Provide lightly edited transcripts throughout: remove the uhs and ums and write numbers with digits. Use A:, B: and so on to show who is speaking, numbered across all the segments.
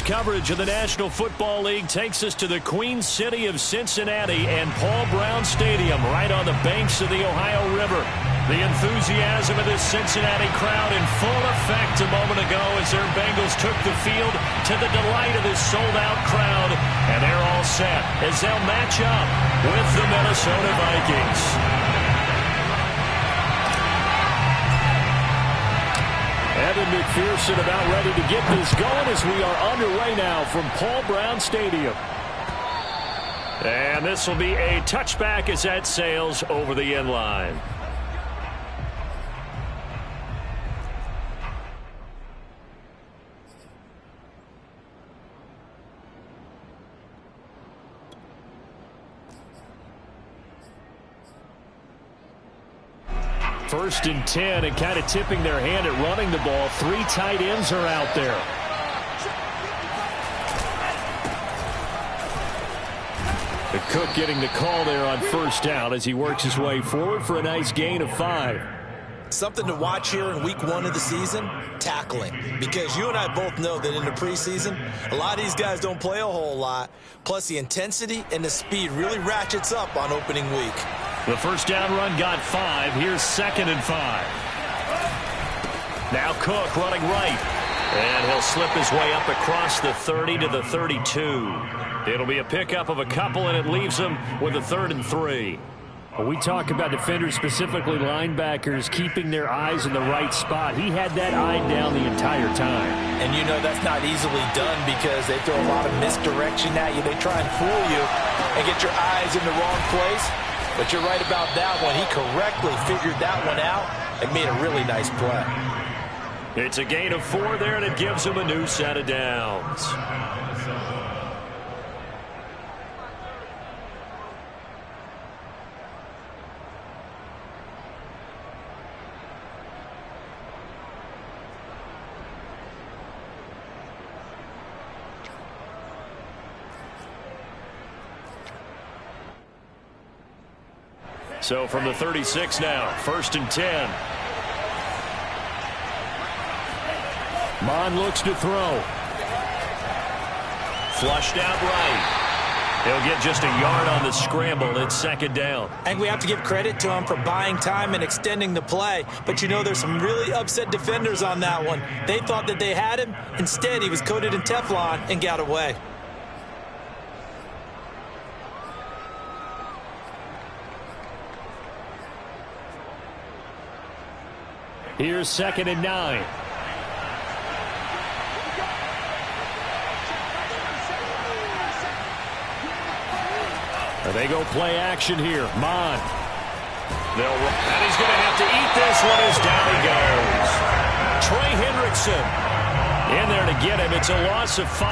A: coverage of the National Football League takes us to the Queen City of Cincinnati and Paul Brown Stadium right on the banks of the Ohio River. The enthusiasm of this Cincinnati crowd in full effect a moment ago as their Bengals took the field to the delight of this sold-out crowd. And they're all set as they'll match up with the Minnesota Vikings. Evan McPherson about ready to get this going as we are underway now from Paul Brown Stadium. And this will be a touchback as that sails over the end line. First and 10, and kind of tipping their hand at running the ball. 3 tight ends are out there. The Cook getting the call there on first down as he works his way forward for a nice gain of 5.
B: Something to watch here in week 1 of the season, tackling. Because you and I both know that in the preseason, a lot of these guys don't play a whole lot. Plus the intensity and the speed really ratchets up on opening week.
A: The first down run got 5. Here's 2nd and 5. Now Cook running right. And he'll slip his way up across the 30 to the 32. It'll be a pickup of a couple, and it leaves him with a 3rd and 3.
C: When we talk about defenders, specifically linebackers, keeping their eyes in the right spot, he had that eye down the entire time.
B: And you know that's not easily done because they throw a lot of misdirection at you. They try and fool you and get your eyes in the wrong place. But you're right about that one. He correctly figured that one out and made a really nice play.
A: It's a gain of 4 there, and it gives him a new set of downs. So from the 36 now, 1st and 10.
C: Mon looks to throw.
A: Flushed out right. He'll get just a yard on the scramble. It's 2nd down.
B: And we have to give credit to him for buying time and extending the play. But you know there's some really upset defenders on that one. They thought that they had him. Instead, he was coated in Teflon and got away.
C: Here's 2nd and 9. They go play action here. Mon.
A: And he's going to have to eat this one as down he goes. Trey Hendrickson in there to get him. It's a loss of 5.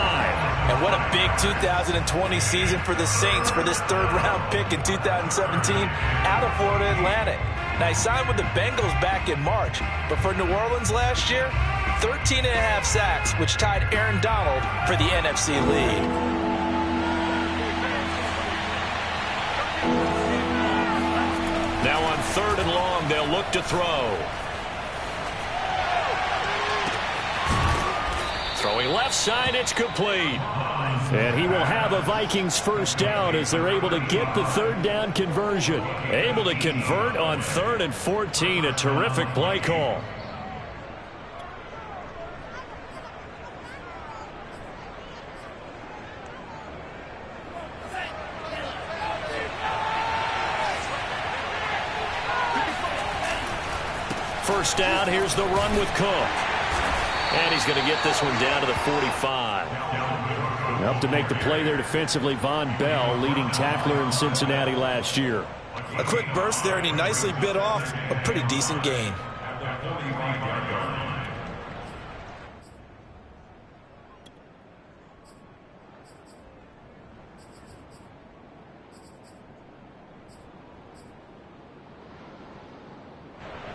B: And what a big 2020 season for the Saints for this 3rd-round pick in 2017 out of Florida Atlantic. Now, he signed with the Bengals back in March, but for New Orleans last year, 13.5 sacks, which tied Aaron Donald for the NFC lead.
A: Now on 3rd and long, they'll look to throw. Throwing left side, it's complete.
C: And he will have a Vikings first down as they're able to get the 3rd down conversion.
A: Able to convert on 3rd and 14. A terrific play call. First down, here's the run with Cook. And he's going to get this one down to the 45.
C: Up to make the play there defensively, Von Bell, leading tackler in Cincinnati last year.
B: A quick burst there, and he nicely bit off a pretty decent gain.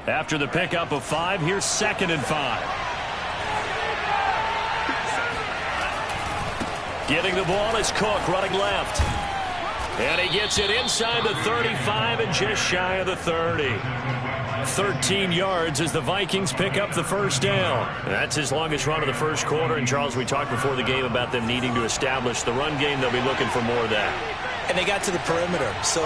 A: After the pickup of 5, here's 2nd and 5. Getting the ball is Cook running left. And he gets it inside the 35 and just shy of the 30. 13 yards as the Vikings pick up the first down. That's his longest run of the first quarter. And, Charles, we talked before the game about them needing to establish the run game. They'll be looking for more of that.
B: And they got to the perimeter. So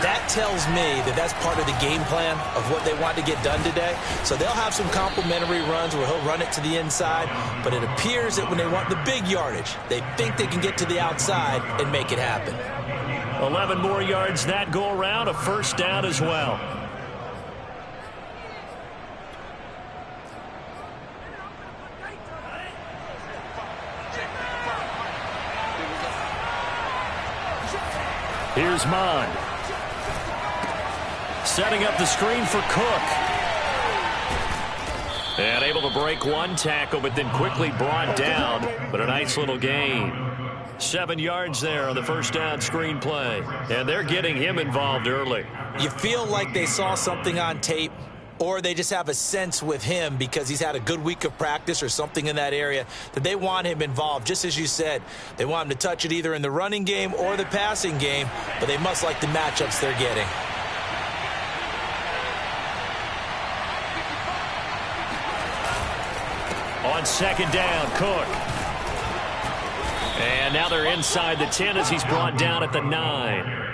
B: that tells me that that's part of the game plan of what they want to get done today. So they'll have some complementary runs where he'll run it to the inside. But it appears that when they want the big yardage, they think they can get to the outside and make it happen.
A: 11 more yards that go around, a first down as well. Here's Mond. Setting up the screen for Cook. And able to break one tackle, but then quickly brought down. But a nice little gain. 7 yards there on the first down screen play. And they're getting him involved early.
B: You feel like they saw something on tape, or they just have a sense with him because he's had a good week of practice or something in that area that they want him involved. Just as you said, they want him to touch it either in the running game or the passing game, but they must like the matchups they're getting.
A: On second down, Cook. And now they're inside the 10 as he's brought down at the 9.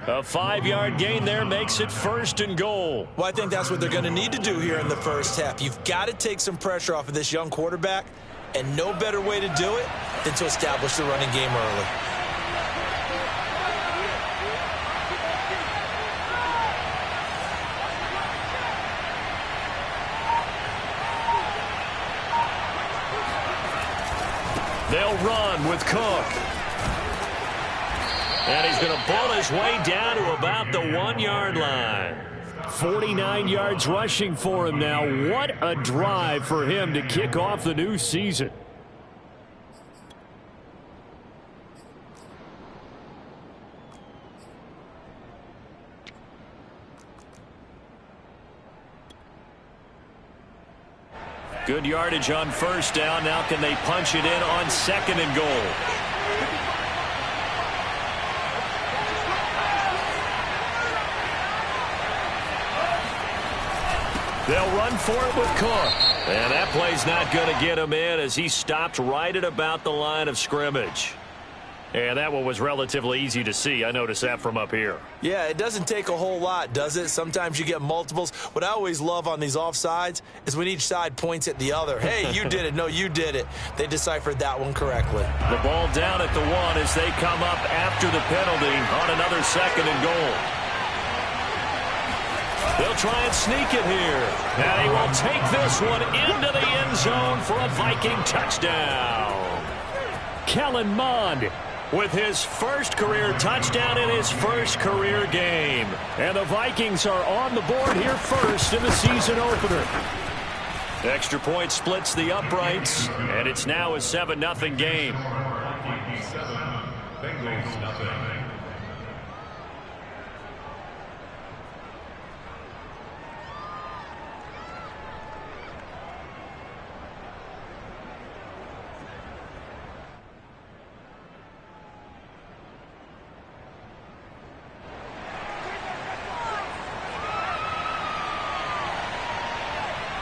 A: A 5-yard gain there makes it first and goal.
B: Well, I think that's what they're going to need to do here in the first half. You've got to take some pressure off of this young quarterback, and no better way to do it than to establish the running game early.
A: They'll run with Cook. And he's going to ball his way down to about the 1-yard line. 49 yards rushing for him now. What a drive for him to kick off the new season. Good yardage on first down. Now can they punch it in on second and goal? They'll run for it with Cook. And that play's not going to get him in as he stopped right at about the line of scrimmage. And that one was relatively easy to see. I noticed that from up here.
B: Yeah, it doesn't take a whole lot, does it? Sometimes you get multiples. What I always love on these offsides is when each side points at the other. Hey, you did it. No, you did it. They deciphered that one correctly.
A: The ball down at the 1 as they come up after the penalty on another second and goal. They'll try and sneak it here. And he will take this one into the end zone for a Viking touchdown. Kellen Mond with his first career touchdown in his first career game. And the Vikings are on the board here first in the season opener. Extra point splits the uprights, and it's now a 7-0 game.
D: Bengals nothing.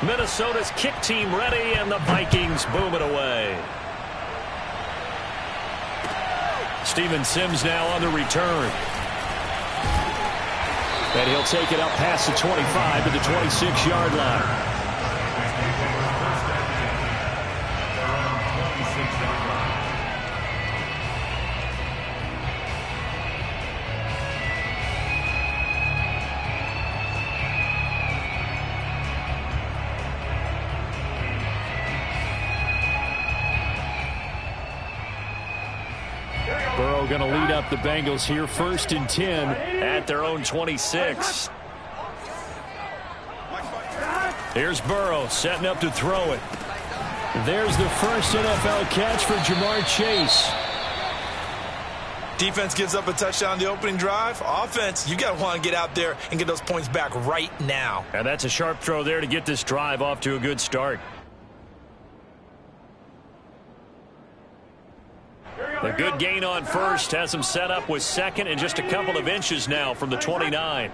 A: Minnesota's kick team ready, and the Vikings boom it away. Steven Sims now on the return. And he'll take it up past the 25 to the 26-yard line. Going to lead up the Bengals here, 1st and 10 at their own 26. Here's Burrow setting up to throw it. There's the first NFL catch for Jamar Chase.
B: Defense gives up a touchdown on the opening drive. Offense, you got to want to get out there and get those points back right now.
A: And that's a sharp throw there to get this drive off to a good start. A good gain on first has him set up with second and just a couple of inches now from the 29.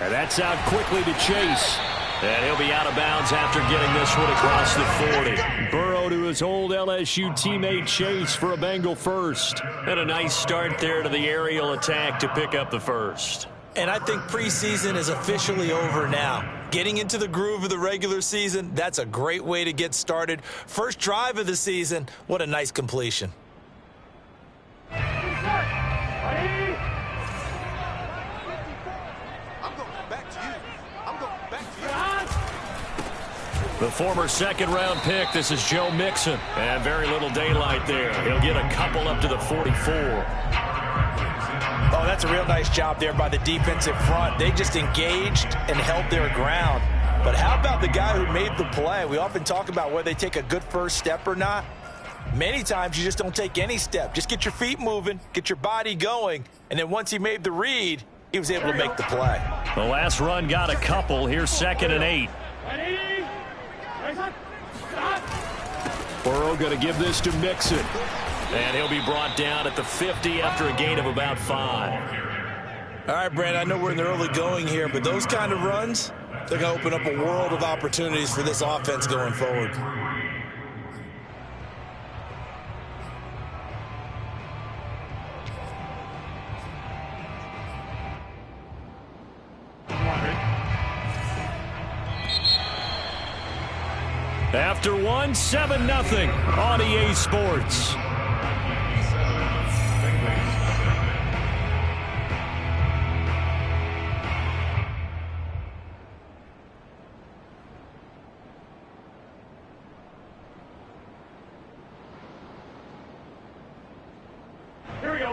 A: And that's out quickly to Chase. And he'll be out of bounds after getting this one across the 40. Burrow to his old LSU teammate Chase for a Bengal first. And a nice start there to the aerial attack to pick up the first.
B: And I think preseason is officially over now. Getting into the groove of the regular season, that's a great way to get started. First drive of the season, what a nice completion.
A: The former second-round pick, this is Joe Mixon. And very little daylight there. He'll get a couple up to the 44.
B: Oh, that's a real nice job there by the defensive front. They just engaged and held their ground. But how about the guy who made the play? We often talk about whether they take a good first step or not. Many times you just don't take any step. Just get your feet moving, get your body going, and then once he made the read, he was able to make the play.
A: The last run got a couple. Here's 2nd and 8. Burrow going to give this to Mixon. And he'll be brought down at the 50 after a gain of about 5.
B: All right, Brandon, I know we're in the early going here, but those kind of runs, they're going to open up a world of opportunities for this offense going forward.
A: After one, 7-0 on EA Sports.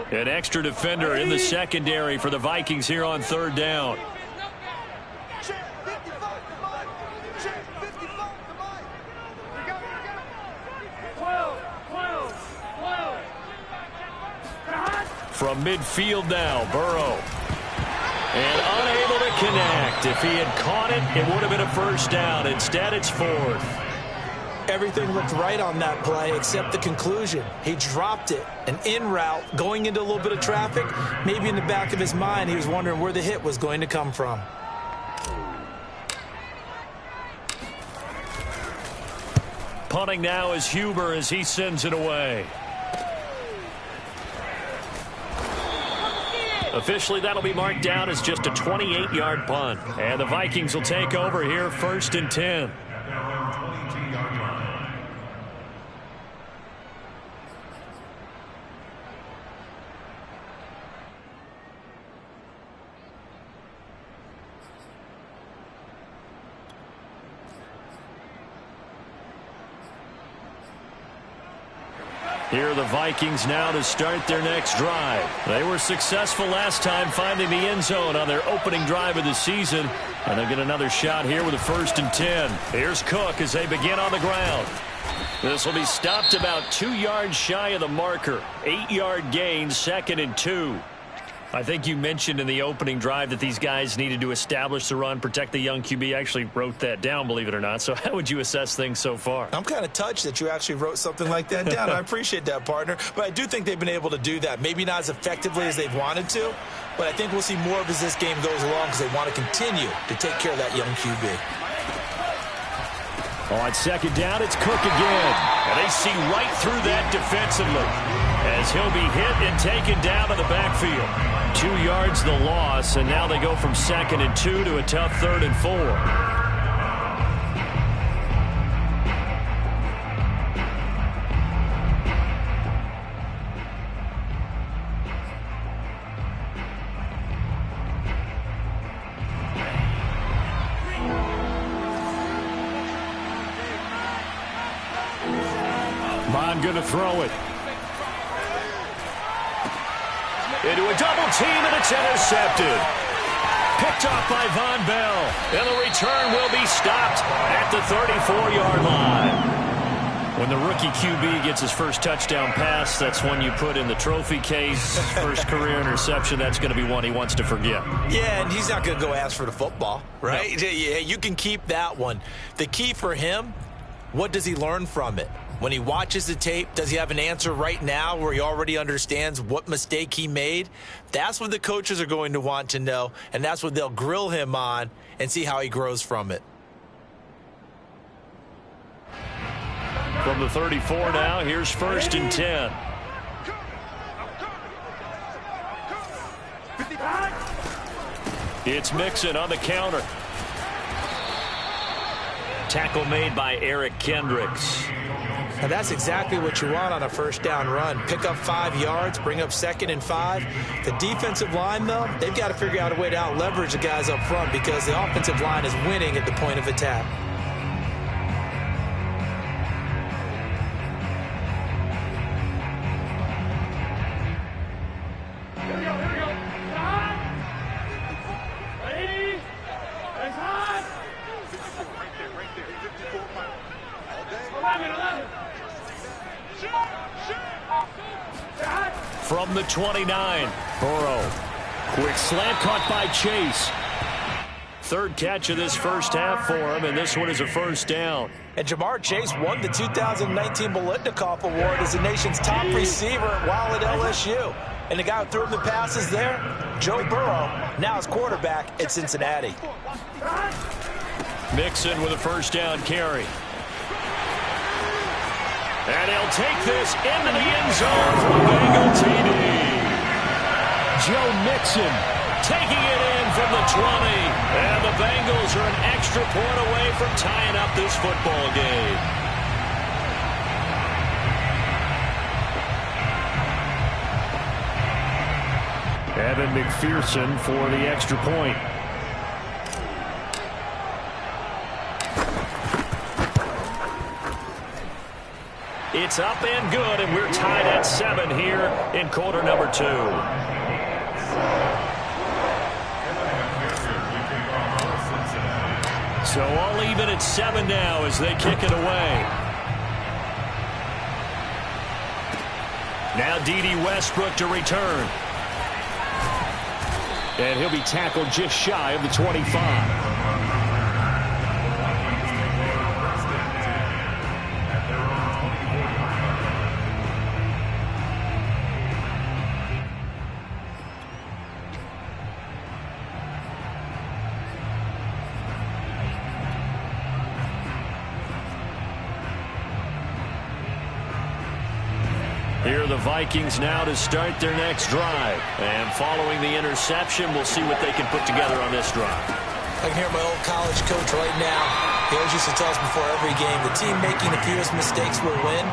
A: An extra defender in the secondary for the Vikings here on 3rd down. From midfield now, Burrow. And unable to connect. If he had caught it, it would have been a first down. Instead, it's 4th.
B: Everything looked right on that play except the conclusion. He dropped it, an in route, going into a little bit of traffic. Maybe in the back of his mind, he was wondering where the hit was going to come from.
A: Punting now is Huber as he sends it away. Officially, that'll be marked down as just a 28-yard punt. And the Vikings will take over here 1st and 10. Here are the Vikings now to start their next drive. They were successful last time finding the end zone on their opening drive of the season. And they'll get another shot here with a 1st and 10. Here's Cook as they begin on the ground. This will be stopped about 2 yards shy of the marker. 8-yard gain, 2nd and 2. I think you mentioned in the opening drive that these guys needed to establish the run, protect the young QB. I actually wrote that down, believe it or not. So how would you assess things so far?
B: I'm kind of touched that you actually wrote something like that down. I appreciate that, partner. But I do think they've been able to do that. Maybe not as effectively as they've wanted to, but I think we'll see more of as this game goes along because they want to continue to take care of that young QB.
A: On 2nd down, it's Cook again. And they see right through that defensively as he'll be hit and taken down to the backfield. 2 yards the loss, and now they go from 2nd and 2 to a tough 3rd and 4. Bond going to throw it. Into a double team, and it's intercepted. Picked off by Von Bell. And the return will be stopped at the 34-yard line. When the rookie QB gets his first touchdown pass, that's one you put in the trophy case. First career interception, that's going to be one he wants to forget.
B: Yeah, and he's not going to go ask for the football, right?
A: No.
B: Yeah, you can keep that one. The key for him, what does he learn from it? When he watches the tape, does he have an answer right now where he already understands what mistake he made? That's what the coaches are going to want to know, and that's what they'll grill him on and see how he grows from it.
A: From the 34 now, here's 1st and 10. It's Mixon on the counter. Tackle made by Eric Kendricks.
B: Now that's exactly what you want on a first down run. Pick up 5 yards, bring up 2nd and 5. The defensive line, though, they've got to figure out a way to out-leverage the guys up front because the offensive line is winning at the point of attack.
A: From the 29, Burrow. Quick slant caught by Chase. 3rd catch of this first half for him, and this one is a 1st down.
B: And Jamar Chase won the 2019 Biletnikoff Award as the nation's top receiver while at LSU. And the guy who threw him the passes there, Joe Burrow, now his quarterback at Cincinnati.
A: Mixon with a 1st down carry. And he'll take this into the end zone for a Bengal TD. Joe Mixon taking it in from the 20. And the Bengals are an extra point away from tying up this football game. Evan McPherson for the extra point. It's up and good, and we're tied at 7 here in quarter number 2. So all even at 7 now as they kick it away. Now D.D. Westbrook to return. And he'll be tackled just shy of the 25. Here are the Vikings now to start their next drive. And following the interception, we'll see what they can put together on this drive.
B: I can hear my old college coach right now. He always used to tell us before every game, the team making the fewest mistakes will win.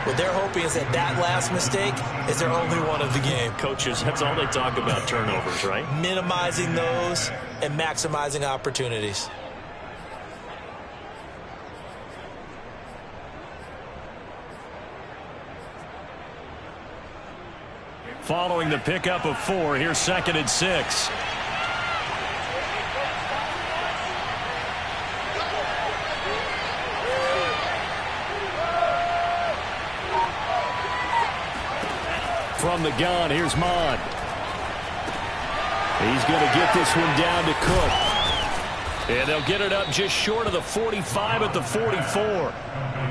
B: What they're hoping is that last mistake is their only one of the game.
A: Coaches, that's all they talk about, turnovers, right?
B: Minimizing those and maximizing opportunities.
A: Following the pickup of 4, here's 2nd and 6. From the gun, here's Mond. He's going to get this one down to Cook. And they'll get it up just short of the 45 at the 44.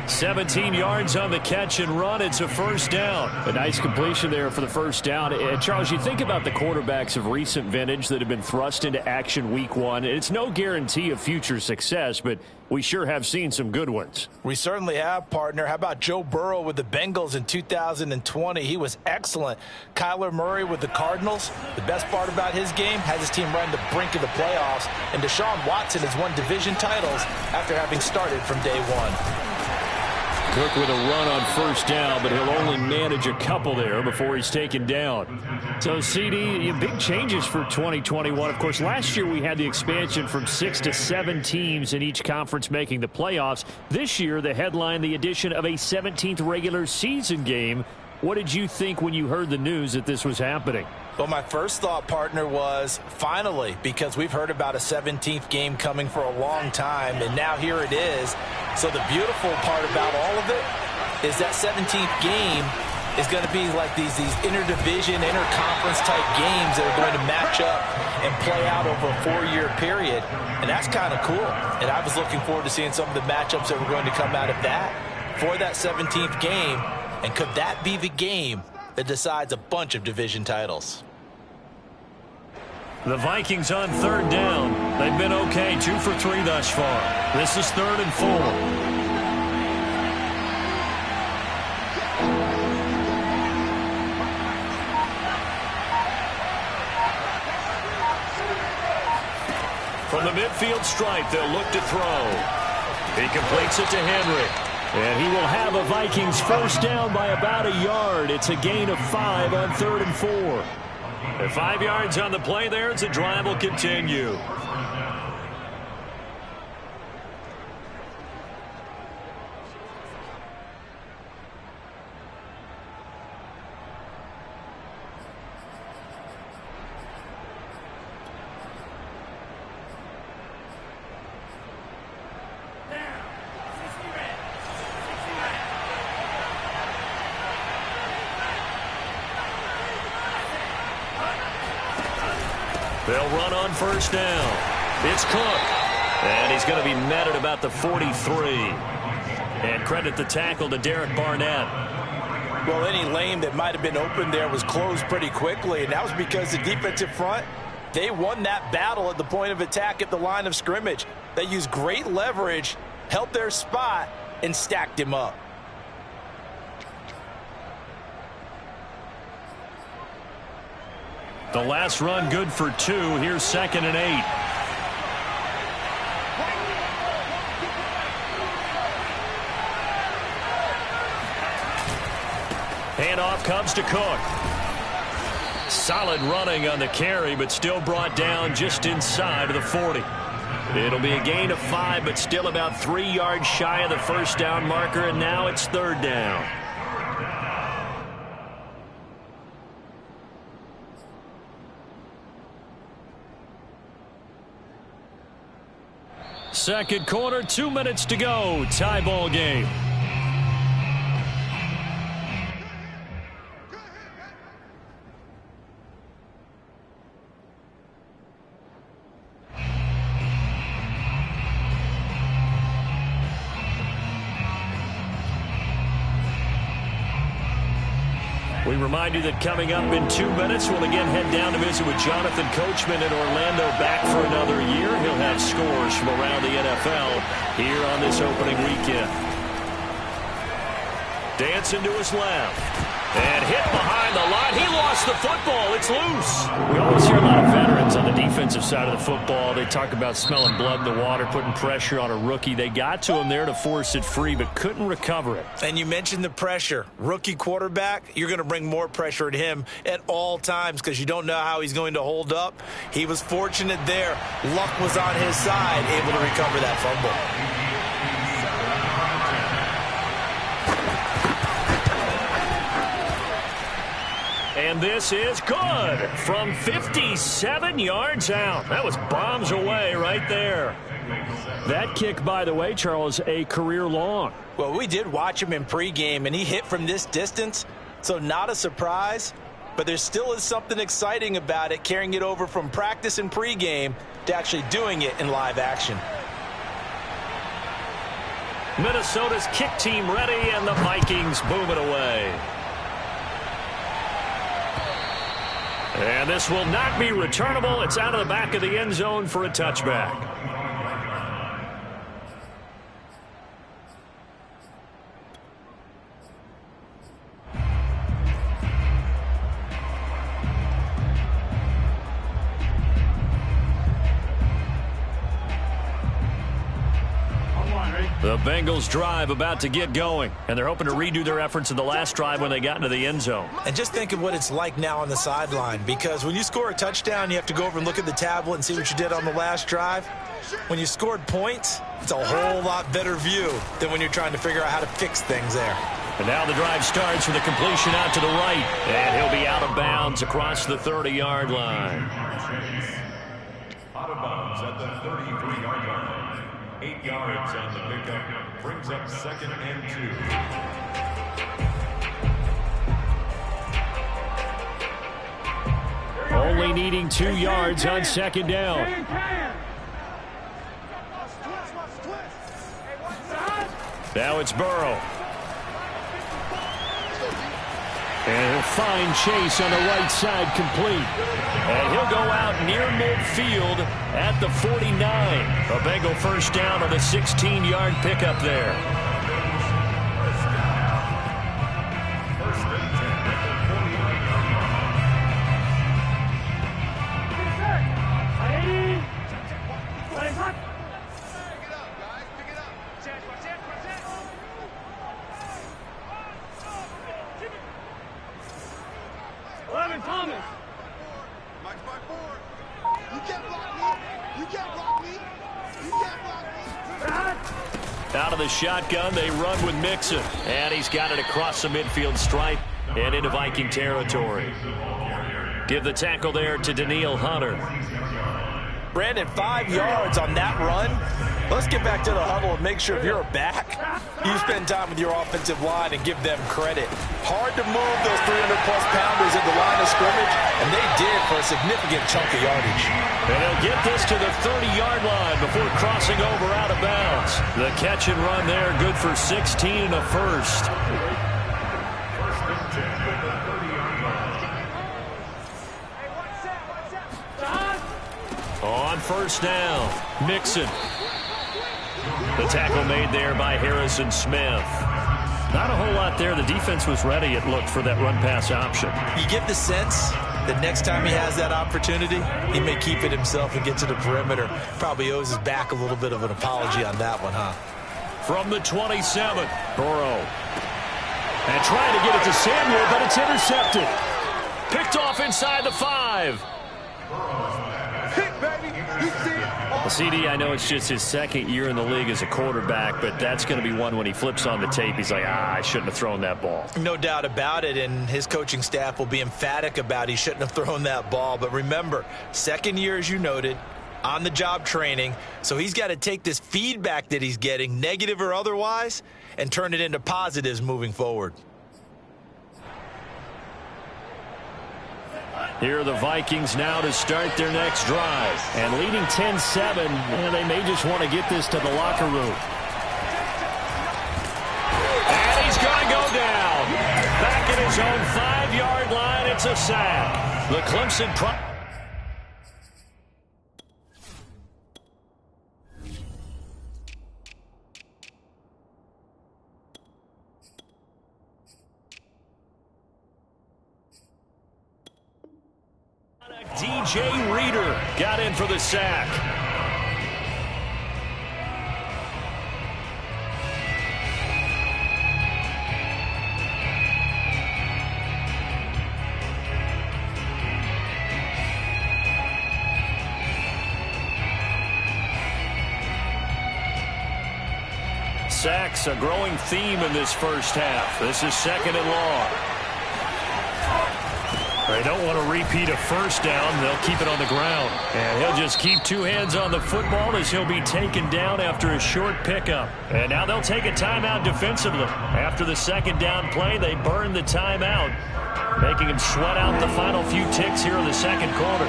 A: 17 yards on the catch and run. It's a 1st down. A nice completion there for the 1st down. And Charles, you think about the quarterbacks of recent vintage that have been thrust into action week 1. It's no guarantee of future success, but we sure have seen some good ones.
B: We certainly have, partner. How about Joe Burrow with the Bengals in 2020? He was excellent. Kyler Murray with the Cardinals. The best part about his game, has his team right on the brink of the playoffs. And Deshaun Watson has won division titles after having started from day 1.
A: Cook with a run on 1st down, but he'll only manage a couple there before he's taken down. So, CD, big changes for 2021. Of course, last year we had the expansion from 6 to 7 teams in each conference making the playoffs. This year, the headline, the addition of a 17th regular season game. What did you think when you heard the news that this was happening?
B: Well, my first thought, partner, was finally, because we've heard about a 17th game coming for a long time, and now here it is. So the beautiful part about all of it is that 17th game is going to be like these interdivision, interconference type games that are going to match up and play out over a 4-year period. And that's kind of cool. And I was looking forward to seeing some of the matchups that were going to come out of that for that 17th game. And could that be the game that decides a bunch of division titles?
A: The Vikings on third down. They've been okay, 2 for 3 thus far. This is 3rd and 4. From the midfield stripe, they'll look to throw. He completes it to Henry. And he will have a Vikings first down by about a yard. It's a gain of 5 on 3rd and 4. And 5 yards on the play there as the drive will continue. They'll run on first down. It's Cook. And he's going to be met at about the 43. And credit the tackle to Derek Barnett.
B: Well, any lane that might have been open there was closed pretty quickly, and that was because the defensive front, they won that battle at the point of attack at the line of scrimmage. They used great leverage, held their spot, and stacked him up.
A: The last run good for 2. Here's 2nd and 8. Handoff comes to Cook. Solid running on the carry, but still brought down just inside of the 40. It'll be a gain of 5, but still about 3 yards shy of the first down marker, and now it's 3rd down. Second quarter, 2 minutes to go. Tie ball game. We remind you that coming up in 2 minutes, we'll again head down to visit with Jonathan Coachman in Orlando, back for another year. He'll have scores from around the NFL here on this opening weekend. Dancing to his left. And hit behind the line. He lost the football. It's loose. We always hear a lot of veterans on the defensive side of the football. They talk about smelling blood in the water, putting pressure on a rookie. They got to him there to force it free, but couldn't recover it.
B: And you mentioned the pressure. Rookie quarterback, you're going to bring more pressure at him at all times because you don't know how he's going to hold up. He was fortunate there. Luck was on his side, able to recover that fumble.
A: And this is good from 57 yards out. That was bombs away right there. That kick, by the way, Charles, a career long.
B: Well, we did watch him in pregame, and he hit from this distance, so not a surprise. But there still is something exciting about it, carrying it over from practice and pregame to actually doing it in live action.
A: Minnesota's kick team ready, and the Vikings boom it away. And this will not be returnable. It's out of the back of the end zone for a touchback. The Bengals drive about to get going, and they're hoping to redo their efforts in the last drive when they got into the end zone.
B: And just think of what it's like now on the sideline, because when you score a touchdown, you have to go over and look at the tablet and see what you did on the last drive. When you scored points, it's a whole lot better view than when you're trying to figure out how to fix things there.
A: And now the drive starts with a completion out to the right. And he'll be out of bounds across the 30-yard line.
D: Out of bounds at the 33-yard line. 8 yards on the pickup. Brings up 2nd and 2.
A: Only needing 2 yards on 2nd down. Now it's Burrow. And he'll find Chase on the right side, complete. And he'll go out near midfield at the 49. A Bengal first down on a 16-yard pickup there.
D: First and 10 at the 49-yard line.
A: Out of the shotgun, they run with Mixon. And he's got it across the midfield stripe and into Viking territory. Give the tackle there to Daniil Hunter.
B: Brandon, 5 yards on that run. Let's get back to the huddle and make sure if you're a back, you spend time with your offensive line and give them credit. Hard to move those 300-plus pounders at the line of scrimmage, and they did for a significant chunk of yardage.
A: And he'll get this to the 30-yard line before crossing over out of bounds. The catch and run there, good for 16 and a first.
D: First and 10 at the 30-yard line.
A: On first down, Mixon. The tackle made there by Harrison Smith. Not a whole lot there. The defense was ready, it looked, for that run-pass option.
B: You get the sense that next time he has that opportunity, he may keep it himself and get to the perimeter. Probably owes his back a little bit of an apology on that one, huh?
A: From the 27, Burrow. And trying to get it to Samuel, but it's intercepted. Picked off inside the 5. Well, CD, I know it's just his second year in the league as a quarterback, but that's going to be one when he flips on the tape. He's like, I shouldn't have thrown that ball.
B: No doubt about it, and his coaching staff will be emphatic about he shouldn't have thrown that ball. But remember, second year, as you noted, on-the-job training, so he's got to take this feedback that he's getting, negative or otherwise, and turn it into positives moving forward.
A: Here are the Vikings now to start their next drive. And leading 10-7, they may just want to get this to the locker room. And he's going to go down. Back at his own 5-yard line, it's a sack. The Clemson DJ Reader got in for the sack. Sacks, a growing theme in this first half. This is 2nd and long. They don't want to repeat a first down. They'll keep it on the ground. And he'll just keep 2 hands on the football as he'll be taken down after a short pickup. And now they'll take a timeout defensively. After the 2nd down play, they burn the timeout, making him sweat out the final few ticks here in the 2nd quarter.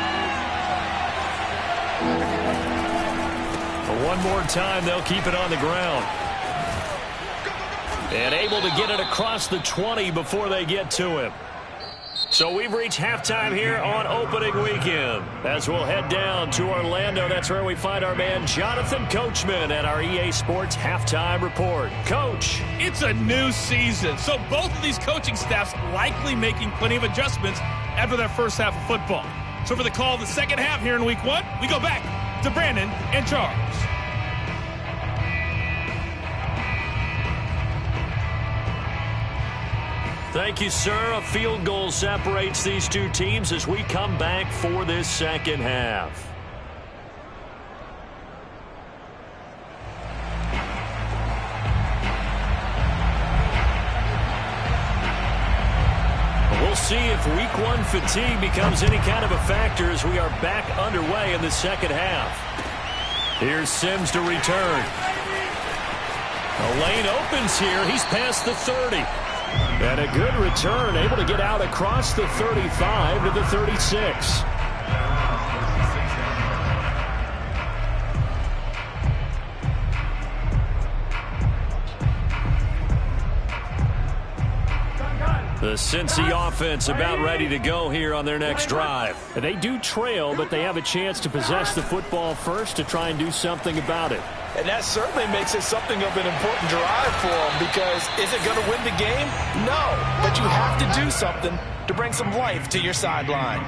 A: But one more time, they'll keep it on the ground. And able to get it across the 20 before they get to him. So we've reached halftime here on opening weekend. As we'll head down to Orlando, that's where we find our man Jonathan Coachman at our EA Sports Halftime Report. Coach.
E: It's a new season, so both of these coaching staffs likely making plenty of adjustments after their first half of football. So for the call of the second half here in week 1, we go back to Brandon and Charles.
A: Thank you, sir. A field goal separates these two teams as we come back for this second half. see if week one fatigue becomes any kind of a factor as we are back underway in the second half. Here's Sims to return. A lane opens here. He's past the 30. And a good return, able to get out across the 35 to the 36. The Cincy offense about ready to go here on their next drive.
C: They do trail, but they have a chance to possess the football first to try and do something about it.
B: And that certainly makes it something of an important drive for them, because is it going to win the game? No, but you have to do something to bring some life to your sideline.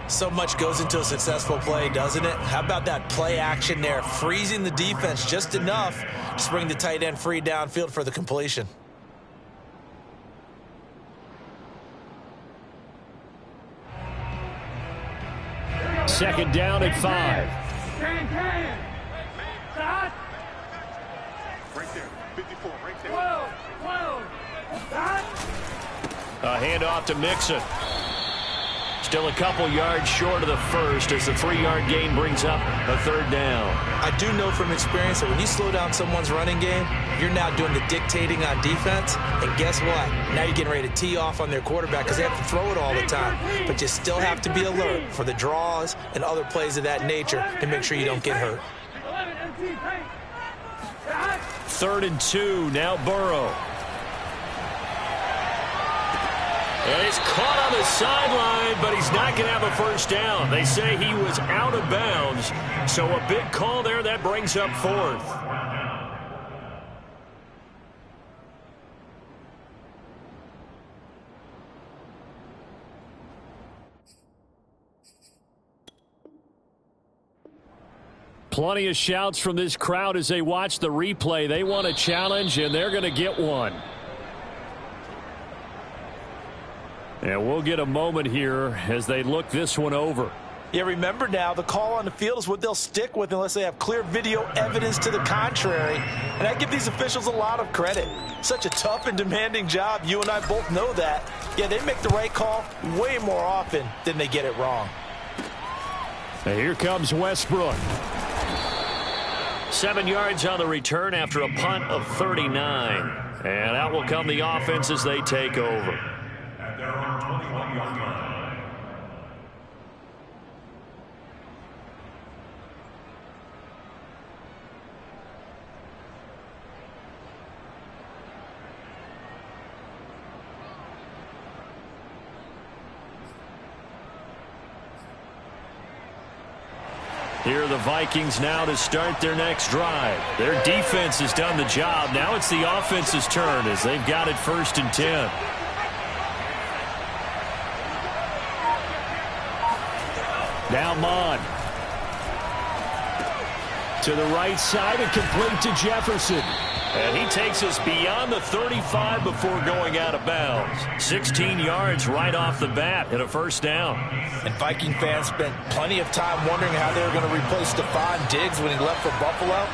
B: So much goes into a successful play, doesn't it? How about that play action there, freezing the defense just enough to bring the tight end free downfield for the completion.
C: Second down at 5.
D: Right there, 54, right there.
A: A handoff to Mixon. Still a couple yards short of the first as the 3-yard gain brings up a third down.
B: I do know from experience that when you slow down someone's running game, you're now doing the dictating on defense. And guess what? Now you're getting ready to tee off on their quarterback because they have to throw it all the time. But you still have to be alert for the draws and other plays of that nature to make sure you don't get hurt.
A: 3rd and 2, now Burrow. And he's caught on the sideline, but he's not going to have a first down. They say he was out of bounds, so a big call there that brings up 4th.
C: Plenty of shouts from this crowd as they watch the replay. They want a challenge, and they're going to get one. And we'll get a moment here as they look this one over.
B: Yeah, remember now, the call on the field is what they'll stick with unless they have clear video evidence to the contrary. And I give these officials a lot of credit. Such a tough and demanding job. You and I both know that. Yeah, they make the right call way more often than they get it wrong.
C: And here comes Westbrook.
A: 7 yards on the return after a punt of 39. And out will come the offense as they take over.
D: At their own 21-yard line.
A: Here are the Vikings now to start their next drive. Their defense has done the job. Now it's the offense's turn as they've got it 1st and 10.
C: Now Mon. To the right side and complete to Jefferson.
A: And he takes us beyond the 35 before going out of bounds. 16 yards right off the bat and a first down.
B: And Viking fans spent plenty of time wondering how they were going to replace Stephon Diggs when he left for Buffalo.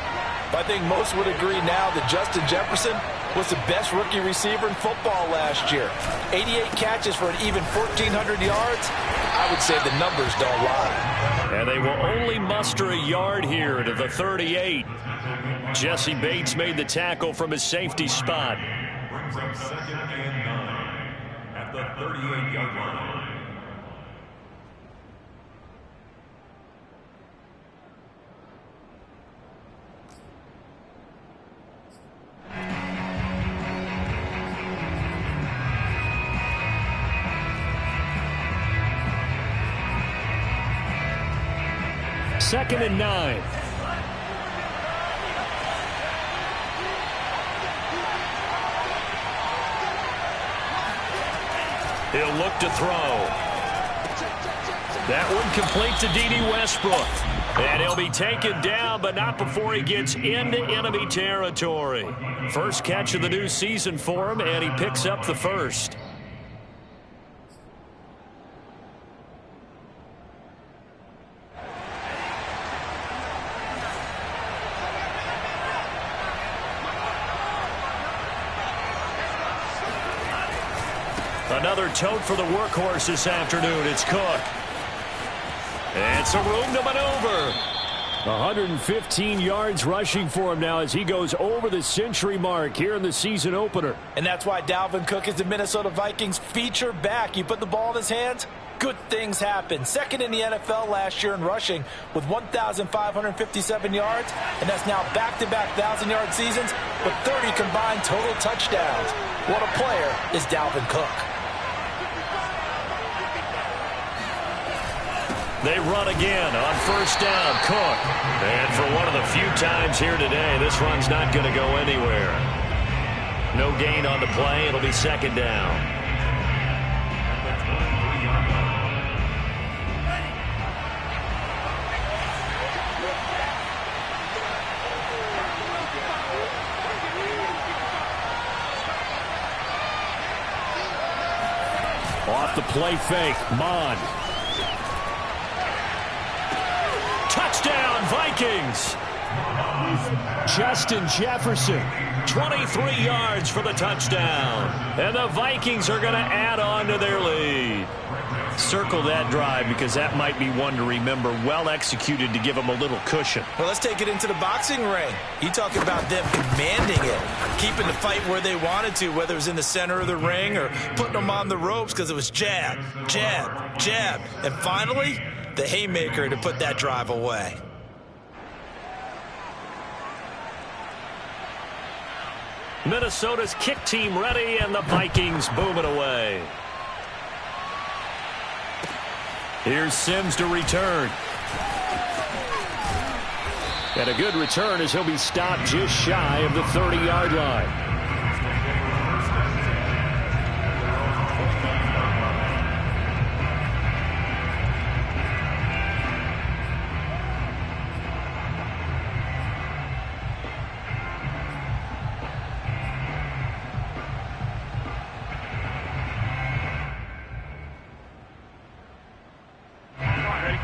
B: But I think most would agree now that Justin Jefferson was the best rookie receiver in football last year. 88 catches for an even 1,400 yards. I would say the numbers don't lie.
A: And they will only muster a yard here to the 38. Jesse Bates made the tackle from his safety spot.
D: Brings up 2nd and 9 at the 38-yard line.
C: Second and 9.
A: He'll look to throw. That one complete to D.D. Westbrook. And he'll be taken down, but not before he gets into enemy territory. First catch of the new season for him, and he picks up the first. Another tote for the workhorse this afternoon. It's Cook. And some room to maneuver.
C: 115 yards rushing for him now as he goes over the century mark here in the season opener.
B: And that's why Dalvin Cook is the Minnesota Vikings feature back. You put the ball in his hands, good things happen. Second in the NFL last year in rushing with 1,557 yards, and that's now back-to-back 1,000-yard seasons with 30 combined total touchdowns. What a player is Dalvin Cook.
A: They run again on first down. Cook. And for one of the few times here today, this run's not going to go anywhere. No gain on the play. It'll be second down.
C: Off the play fake. Mond.
A: Touchdown, Vikings.
C: Justin Jefferson.
A: 23 yards for the touchdown. And the Vikings are going to add on to their lead. Circle that drive because that might be one to remember. Well executed to give them a little cushion.
B: Well, let's take it into the boxing ring. You talk about them commanding it, keeping the fight where they wanted to, whether it was in the center of the ring or putting them on the ropes because it was jab, jab, jab. And finally, the haymaker to put that drive away.
A: Minnesota's kick team ready, and the Vikings boom it away. Here's Sims to return.
C: And a good return as he'll be stopped just shy of the 30-yard line.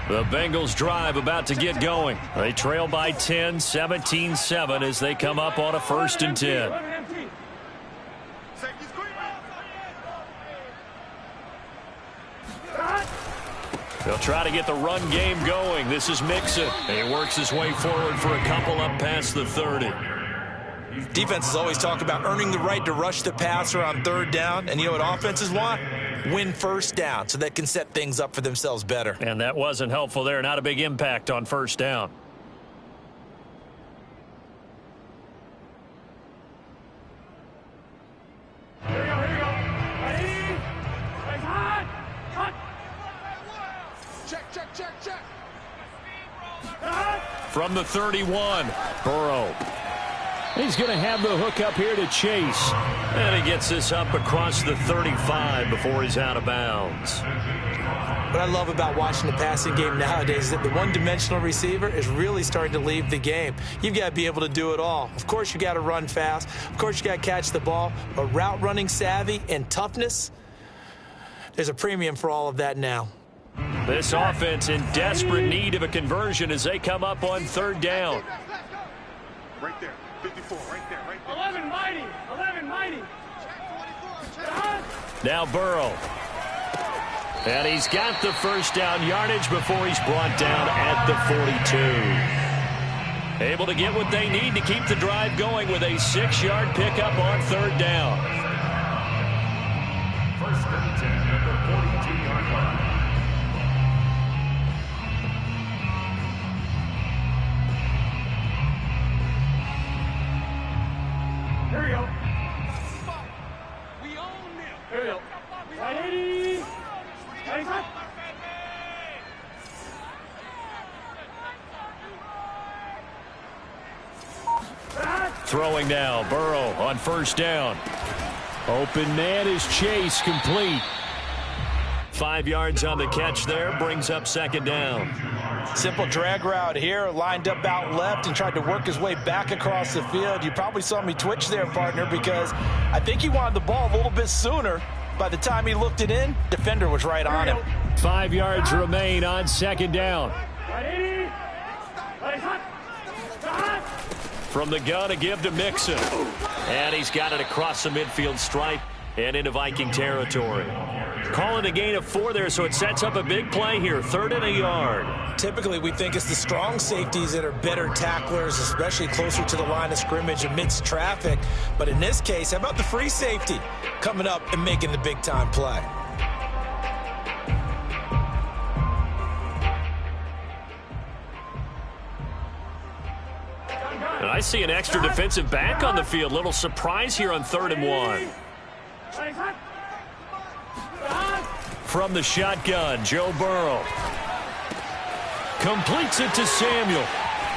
A: The Bengals drive about to get going. They trail by 10, 17-7 as they come up on a 1st and 10. They'll try to get the run game going. This is Mixon. He works his way forward for a couple up past the 30.
B: Defenses always talk about earning the right to rush the passer on 3rd down. And you know what offenses want? Win 1st down so they can set things up for themselves better.
A: And that wasn't helpful there. Not a big impact on 1st down.
F: Here we go. Ready? Cut. Check.
A: From the 31, Burrow.
C: He's going to have the hook up here to Chase.
A: And he gets this up across the 35 before he's out of bounds.
B: What I love about watching the passing game nowadays is that the one-dimensional receiver is really starting to leave the game. You've got to be able to do it all. Of course, you got to run fast. Of course, you got to catch the ball. But route running savvy and toughness, there's a premium for all of that now.
A: This offense in desperate need of a conversion as they come up on 3rd down.
F: Right there. 54, right there. 11 mighty.
A: Now Burrow. And he's got the 1st down yardage before he's brought down at the 42. Able to get what they need to keep the drive going with a 6-yard pickup on 3rd down.
D: 1st and 10 at the 42-yard line.
F: Here we go. We own them. Here we go. Ready? Cut.
A: Throwing now, Burrow on 1st down.
C: Open man is Chase, complete.
A: 5 yards on the catch there, brings up 2nd down.
B: Simple drag route here, lined up out left and tried to work his way back across the field. You probably saw me twitch there, partner, because I think he wanted the ball a little bit sooner. By the time he looked it in, defender was right on him.
C: 5 yards remain on 2nd down.
A: From the gun, a give to Mixon. And he's got it across the midfield stripe. and into Viking territory. Calling a gain of 4 there, so it sets up a big play here. 3rd and a yard.
B: Typically, we think it's the strong safeties that are better tacklers, especially closer to the line of scrimmage amidst traffic. But in this case, how about the free safety coming up and making the big-time play?
A: And I see an extra defensive back on the field. Little surprise here on 3rd and 1. From the shotgun, Joe Burrow completes it to Samuel.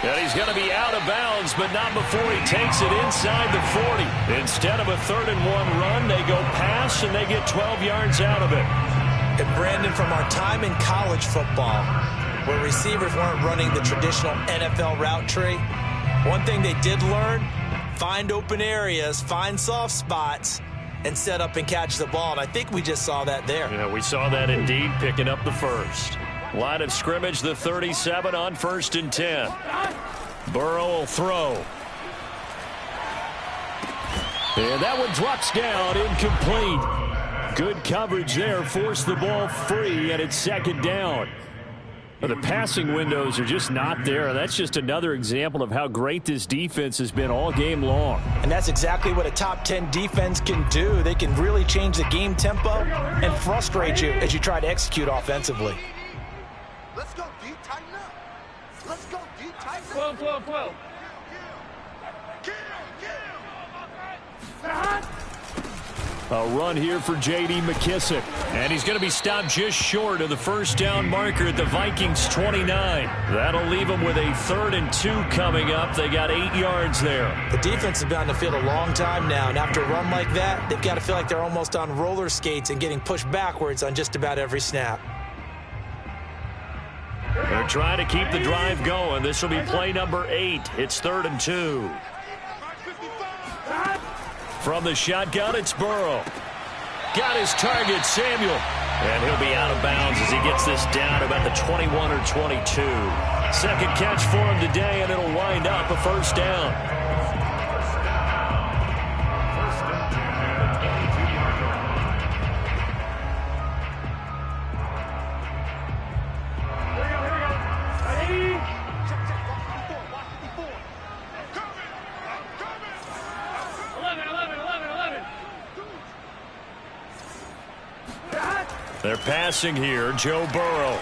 A: And he's going to be out of bounds, but not before he takes it inside the 40. Instead of a 3rd and 1 run, they go pass, and they get 12 yards out of it.
B: And Brandon, from our time in college football, where receivers weren't running the traditional NFL route tree, one thing they did learn, find open areas, find soft spots, and set up and catch the ball. And I think we just saw that there.
A: Yeah, we saw that indeed, picking up the first. Line of scrimmage, the 37 on 1st and 10. Burrow will throw. And that one drops down, incomplete. Good coverage there, forced the ball free, and it's 2nd down. The passing windows are just not there. That's just another example of how great this defense has been all game long.
B: And that's exactly what a top 10 defense can do. They can really change the game tempo and frustrate you as you try to execute offensively.
G: Let's go, D. Tighten up. Let's go, D. Tighten up.
F: 12.
A: A run here for J.D. McKissick. And he's going to be stopped just short of the first down marker at the Vikings 29. That'll leave them with a 3rd and 2 coming up. They got 8 yards there.
B: The defense has been on the field a long time now, and after a run like that, they've got to feel like they're almost on roller skates and getting pushed backwards on just about every snap.
A: They're trying to keep the drive going. This will be play number 8. It's 3rd and 2. From the shotgun, it's Burrow. Got his target, Samuel. And he'll be out of bounds as he gets this down about the 21 or 22. 2nd catch for him today, and it'll wind up a 1st down. They're passing here. Joe Burrow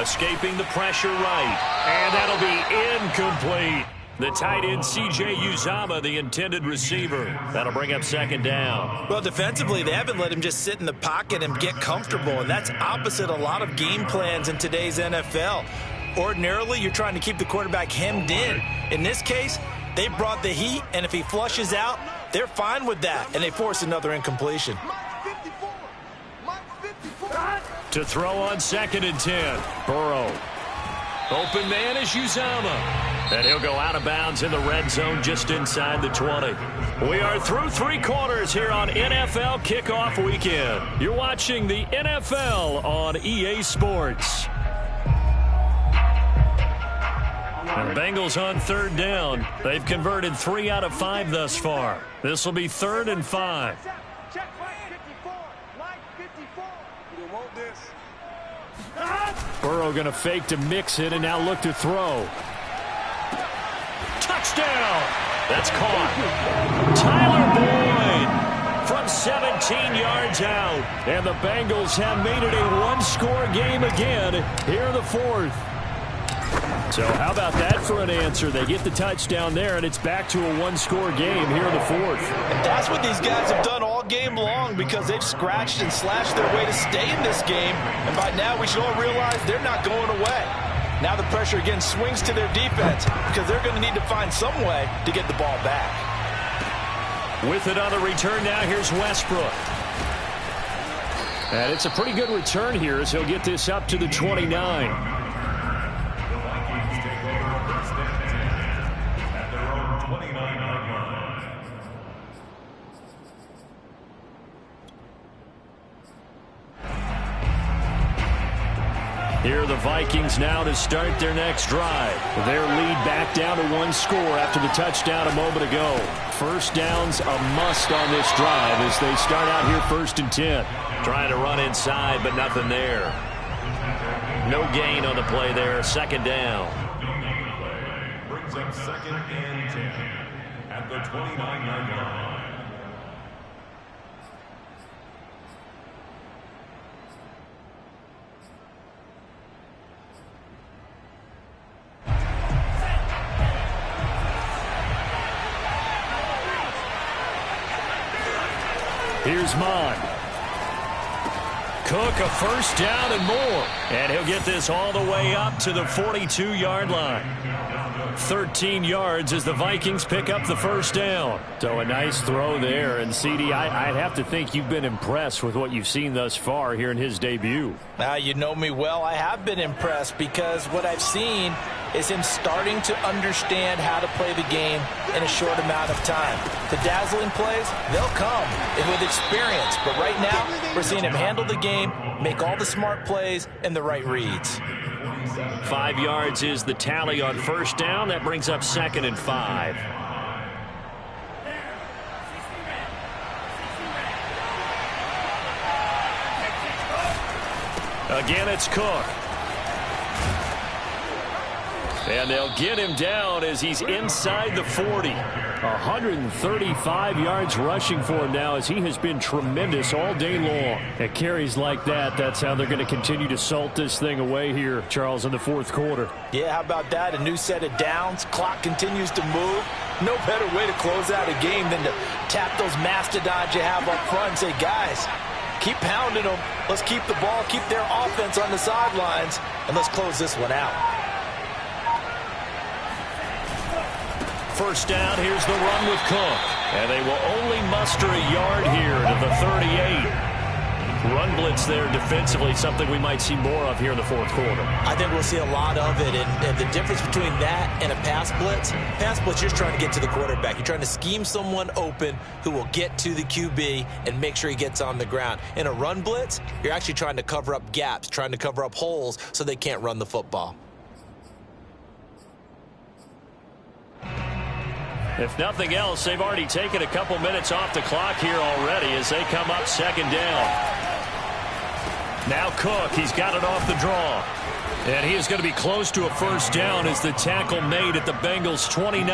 A: escaping the pressure right. And that'll be incomplete. The tight end, C.J. Uzomah, the intended receiver. That'll bring up 2nd down.
B: Well, defensively, they haven't let him just sit in the pocket and get comfortable, and that's opposite a lot of game plans in today's NFL. Ordinarily, you're trying to keep the quarterback hemmed in. In this case, they brought the heat, and if he flushes out, they're fine with that, and they force another incompletion.
A: To throw on 2nd and 10. Burrow. Open man is Uzomah. And he'll go out of bounds in the red zone just inside the 20. We are through 3 quarters here on NFL Kickoff Weekend. You're watching the NFL on EA Sports. And Bengals on 3rd down. They've converted 3 out of 5 thus far. This will be 3rd and 5. Burrow going to fake to mix it and now look to throw. Touchdown! That's caught. Tyler Boyd from 17 yards out. And the Bengals have made it a 1-score game again here in the 4th. So how about that for an answer? They get the touchdown there, and it's back to a 1-score game here in the 4th.
B: And that's what these guys have done all game long because they've scratched and slashed their way to stay in this game. And by now, we should all realize they're not going away. Now the pressure again swings to their defense because they're going to need to find some way to get the ball back.
A: With it on the return now, here's Westbrook. And it's a pretty good return here as he'll get this up to the 29. Here are the Vikings now to start their next drive. Their lead back down to 1 score after the touchdown a moment ago. First down's a must on this drive as they start out here 1st and 10. Trying to run inside, but nothing there. No gain on the play there. 2nd down.
D: Brings up 2nd and 10 at the 29-yard line.
A: Here's Mon. Cook, a first down and more. And he'll get this all the way up to the 42-yard line. 13 yards as the Vikings pick up the first down.
C: So a nice throw there. And, CD, I'd have to think you've been impressed with what you've seen thus far here in his debut.
B: Now, you know me well. I have been impressed because what I've seen is him starting to understand how to play the game in a short amount of time. The dazzling plays, they'll come with experience. But right now, we're seeing him handle the game, make all the smart plays, and the right reads.
A: 5 yards is the tally on first down. That brings up 2nd and 5. Again, it's Cook. And they'll get him down as he's inside the 40.
C: 135 yards rushing for him now as he has been tremendous all day long. At carries like that, that's how they're going to continue to salt this thing away here, Charles, in the 4th quarter.
B: Yeah, how about that? A new set of downs. Clock continues to move. No better way to close out a game than to tap those mastodons you have up front and say, guys, keep pounding them. Let's keep the ball, keep their offense on the sidelines, and let's close this one out.
A: First down, here's the run with Cook. And they will only muster a yard here to the 38. Run blitz there defensively, something we might see more of here in the 4th quarter.
B: I think we'll see a lot of it, and the difference between that and a pass blitz, you're just trying to get to the quarterback. You're trying to scheme someone open who will get to the QB and make sure he gets on the ground. In a run blitz, you're actually trying to cover up gaps, trying to cover up holes so they can't run the football.
A: If nothing else, they've already taken a couple minutes off the clock here already as they come up 2nd down. Now Cook, he's got it off the draw. And he is going to be close to a first down as the tackle made at the Bengals' 29.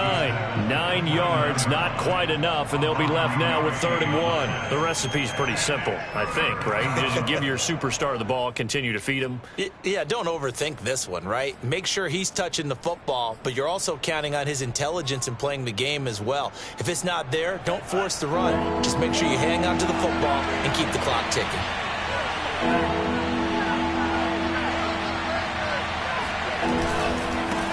A: 9 yards, not quite enough, and they'll be left now with 3rd and 1. The recipe's pretty simple, I think, right? Just give your superstar the ball, continue to feed him.
B: Yeah, don't overthink this one, right? Make sure he's touching the football, but you're also counting on his intelligence in playing the game as well. If it's not there, don't force the run. Just make sure you hang on to the football and keep the clock ticking.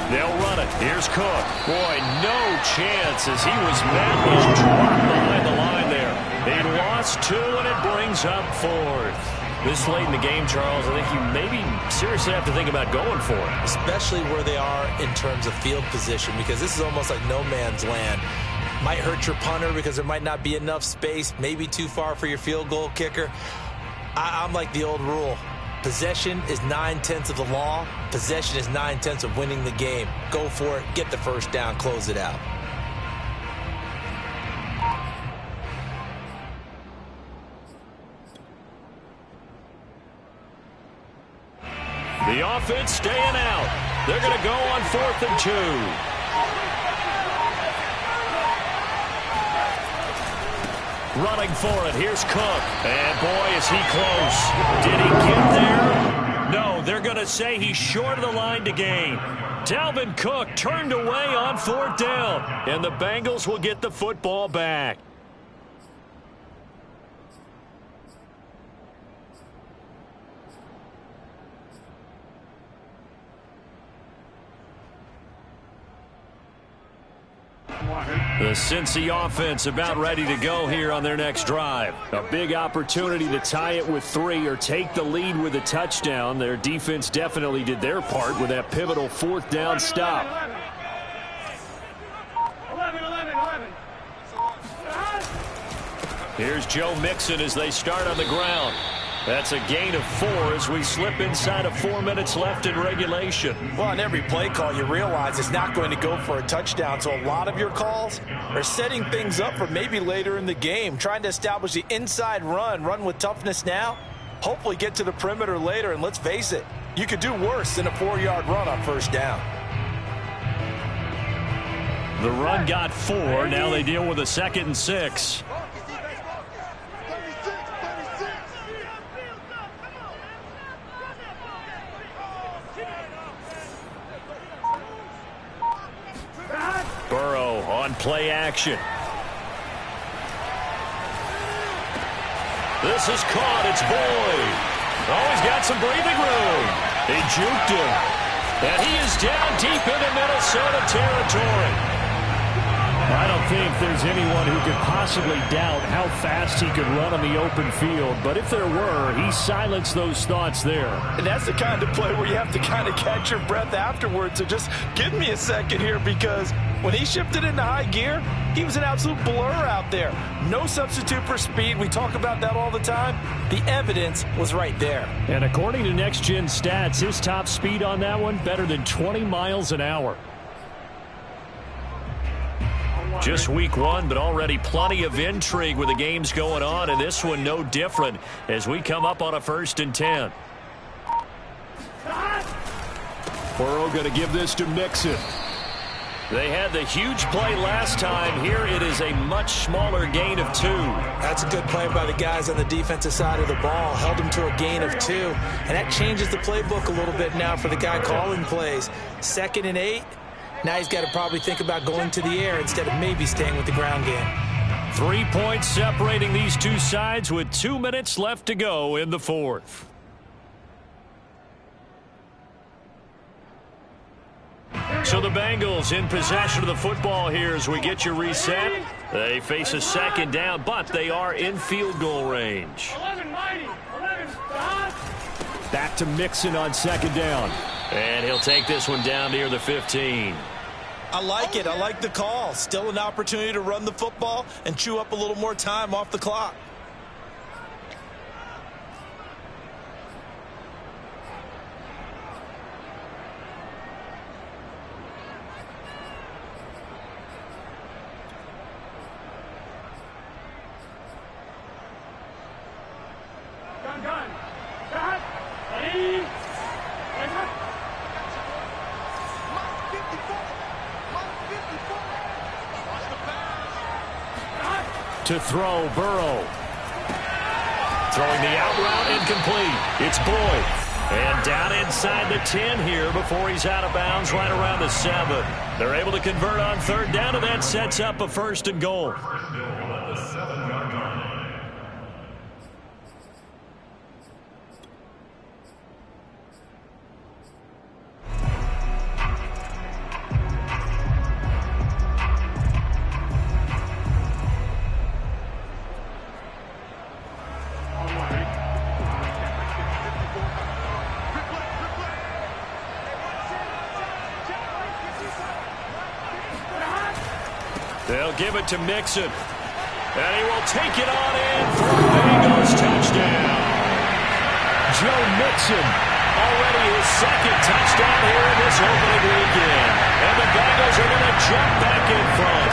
A: They'll run it. Here's Cook. Boy, no chance as he was met. He's dropped behind the line there. He lost 2, and it brings up 4th. This late in the game, Charles, I think you maybe seriously have to think about going for it.
B: Especially where they are in terms of field position, because this is almost like no man's land. Might hurt your punter because there might not be enough space, maybe too far for your field goal kicker. I'm like the old rule. Possession is 9/10 of the law. Possession is 9/10 of winning the game. Go for it. Get the first down. Close it out.
A: The offense staying out. They're going to go on 4th and 2. Running for it. Here's Cook. And, boy, is he close. Did he get there? No, they're going to say he's short of the line to gain. Dalvin Cook turned away on 4th down. And the Bengals will get the football back. The Cincy offense about ready to go here on their next drive. A big opportunity to tie it with 3 or take the lead with a touchdown. Their defense definitely did their part with that pivotal 4th down stop.
F: 11.
A: Here's Joe Mixon as they start on the ground. That's a gain of 4 as we slip inside of 4 minutes left in regulation.
B: Well, on every play call, you realize it's not going to go for a touchdown, so a lot of your calls are setting things up for maybe later in the game, trying to establish the inside run with toughness now, hopefully get to the perimeter later, and let's face it, you could do worse than a 4-yard run on first down.
A: The run got 4. Now they deal with a 2nd and 6. Burrow on play action. This is caught. It's Boyd. Oh, he's got some breathing room. He juked him. And he is down deep into Minnesota territory.
C: I don't think there's anyone who could possibly doubt how fast he could run on the open field. But if there were, he silenced those thoughts there.
B: And that's the kind of play where you have to kind of catch your breath afterwards. So just give me a second here, because when he shifted into high gear, he was an absolute blur out there. No substitute for speed. We talk about that all the time. The evidence was right there.
C: And according to Next Gen Stats, his top speed on that one, better than 20 miles an hour.
A: Just week 1, but already plenty of intrigue with the games going on, and this one no different as we come up on a 1st and 10.
C: Burrow going to give this to Mixon.
A: They had the huge play last time. Here it is a much smaller gain of 2.
B: That's a good play by the guys on the defensive side of the ball. Held them to a gain of 2. And that changes the playbook a little bit now for the guy calling plays. 2nd and 8. Now he's got to probably think about going to the air instead of maybe staying with the ground game.
A: 3 points separating these two sides with 2 minutes left to go in the 4th. So the Bengals in possession of the football here as we get you reset. They face a 2nd down, but they are in field goal range.
C: Back to Mixon on 2nd down.
A: And he'll take this one down near the 15.
B: I like it. I like the call. Still an opportunity to run the football and chew up a little more time off the clock.
C: To throw, Burrow.
A: Throwing the out route, incomplete. It's Boyd. And down inside the 10 here before he's out of bounds right around the 7. They're able to convert on 3rd down, and that sets up a 1st and goal. They'll give it to Mixon. And he will take it on in for a Bengals touchdown.
C: Joe Mixon.
A: Already his 2nd touchdown here in this opening weekend. And the Bengals are going to jump back in front.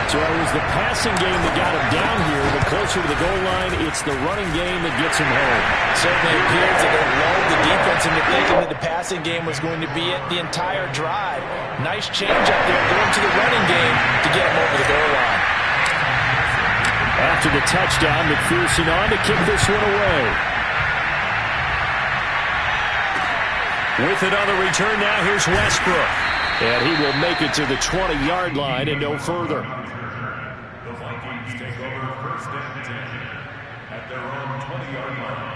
C: So it was the passing game that got him down here, but closer to the goal line, it's the running game that gets him home.
B: Certainly appears that they lulled the defense into thinking that the passing game was going to be it the entire drive. Nice change up there going to the running game to get him over the goal line.
C: After the touchdown, McPherson on to kick this one away.
A: With it on the return now, here's Westbrook.
C: And he will make it to the 20-yard line and no further.
D: The Vikings take over 1st and 10 at their own 20-yard line.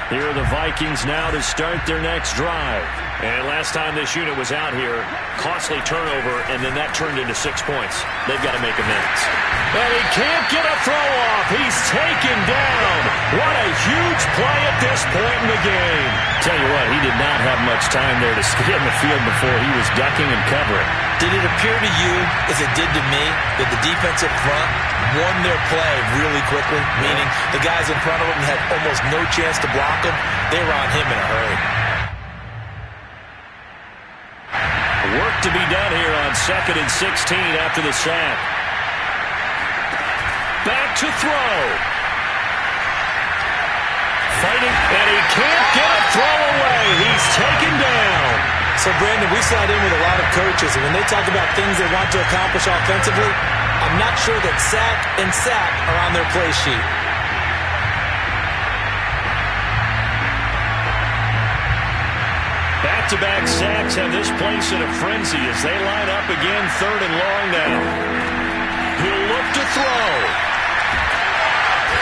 A: Here are the Vikings now to start their next drive. And last time this unit was out here, costly turnover, and then that turned into 6 points. They've got to make amends. And he can't get a throw off. He's taken down What a huge play at this point in the game.
C: Tell you what, he did not have much time there to stay in the field before he was ducking and covering.
B: Did it appear to you, as it did to me, that the defensive front won their play really quickly? Meaning the guys in front of them had almost no chance to block him. They were on him in a hurry.
A: Work to be done here on 2nd and 16 after the sack. Back to throw. Fighting, and he can't get a throw away. He's taken down.
B: So, Brandon, we sat in with a lot of coaches, and when they talk about things they want to accomplish offensively, I'm not sure that sack and sack are on their play sheet.
A: Back-to-back sacks have this place in a frenzy as they line up again 3rd and long now. He'll look to throw.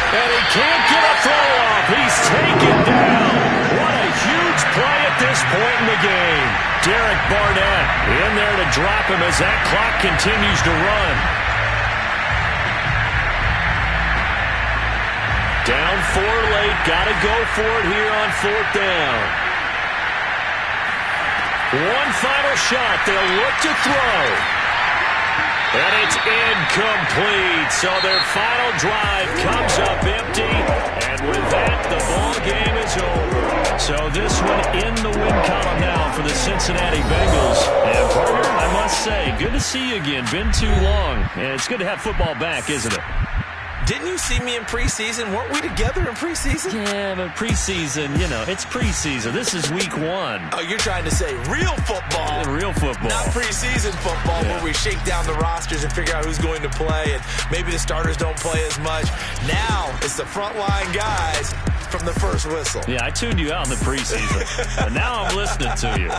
A: And he can't get a throw off. He's taken down. What a huge play at this point in the game. Derek Barnett in there to drop him as that clock continues to run. Down 4 late. Got to go for it here on 4th down. One final shot. They'll look to throw. And it's incomplete. So their final drive comes up empty. And with that, the ball game is over. So this one in the win column now for the Cincinnati Bengals. And partner, I must say, good to see you again. Been too long. And it's good to have football back, isn't it?
B: Didn't you see me in preseason? Weren't we together in preseason?
C: Yeah, but preseason, you know, it's preseason. This is week 1.
B: Oh, you're trying to say real football.
C: Real football.
B: Not preseason football where we shake down the rosters and figure out who's going to play, and maybe the starters don't play as much. Now it's the frontline guys from the first whistle.
C: Yeah, I tuned you out in the preseason, and now I'm listening to you.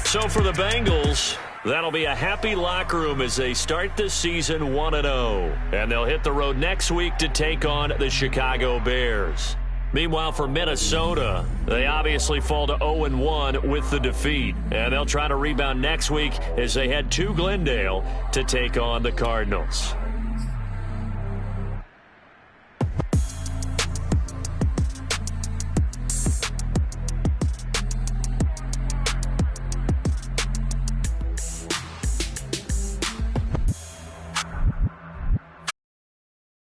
A: So for the Bengals, that'll be a happy locker room as they start the season 1-0. And they'll hit the road next week to take on the Chicago Bears. Meanwhile, for Minnesota, they obviously fall to 0-1 with the defeat. And they'll try to rebound next week as they head to Glendale to take on the Cardinals.